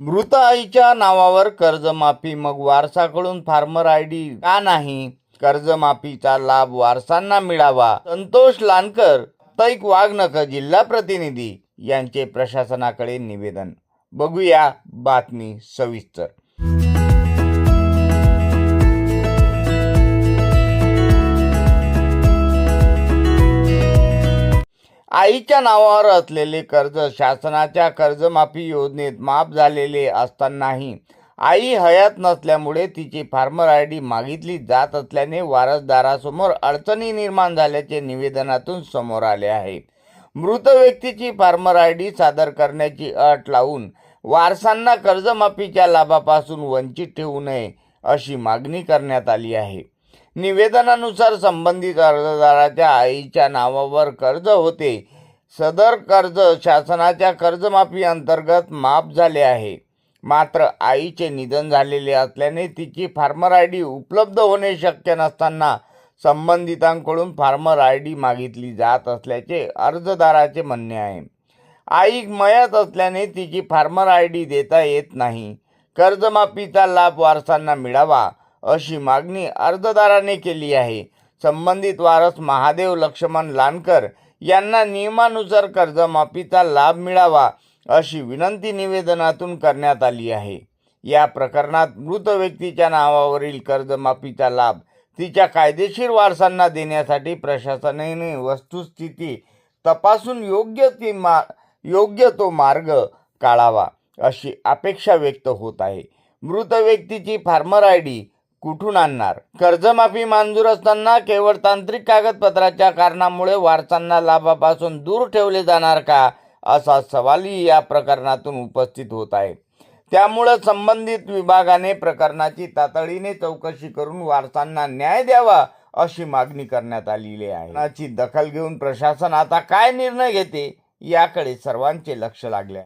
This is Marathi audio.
मृत आईच्या नावावर कर्जमाफी, मग वारसाकडून फार्मर आयडी का नाही? कर्जमाफीचा लाभ वारसांना मिळावा. संतोष लानकर, साप्ताहिक वाघनख, जिल्हा प्रतिनिधी यांचे प्रशासनाकडे निवेदन. बघूया बातमी सविस्तर. आईच्या नावावर असलेले कर्ज शासनाच्या कर्जमाफी योजनेत माफ झालेले असतानाही आई हयात नसल्यामुळे तिची फार्मर आयडी मागितली जात असल्याने वारसदारासमोर अडचणी निर्माण झाल्याचे निवेदनातून समोर आले आहे. मृत व्यक्तीची फार्मर आयडी सादर करण्याची अट लावून वारसांना कर्जमाफीच्या लाभापासून वंचित ठेवू नये अशी मागणी करण्यात आली आहे. निवेदनानुसार संबंधित अर्जदाराच्या आईच्या नावावर कर्ज होते. सदर कर्ज शासनाच्या कर्जमाफी अंतर्गत माफ झाले आहे. मात्र आईचे निधन झालेले असल्याने तिची फार्मर आयडी उपलब्ध होणे शक्य नसताना संबंधितांकडून फार्मर आयडी मागितली जात असल्याचे अर्जदाराचे म्हणणे आहे. आई मयत असल्याने तिची फार्मर आयडी देता येत नाही. कर्जमाफीचा लाभ वारसांना मिळावा अशी मागणी अर्जदाराने केली आहे. संबंधित वारस महादेव लक्ष्मण लानकर यांना नियमानुसार कर्जमाफीचा लाभ मिळावा अशी विनंती निवेदनातून करण्यात आली आहे. या प्रकरणात मृत व्यक्तीच्या नावावरील कर्जमाफीचा लाभ तिच्या कायदेशीर वारसांना देण्यासाठी प्रशासनाने वस्तुस्थिती तपासून योग्य तो मार्ग काढावा अशी अपेक्षा व्यक्त होत आहे. मृत व्यक्तीची फार्मर आयडी कुठून आणणार? कर्जमाफी मंजूर असताना केवळ तांत्रिक कागदपत्राच्या कारणामुळे वारसांना लाभापासून दूर ठेवले जाणार का, असा सवालही या प्रकरणातून उपस्थित होत आहे. त्यामुळे संबंधित विभागाने प्रकरणाची तातडीने चौकशी करून वारसांना न्याय द्यावा अशी मागणी करण्यात आलेली आहे. याची दखल घेऊन प्रशासन आता काय निर्णय घेते याकडे सर्वांचे लक्ष लागले आहे.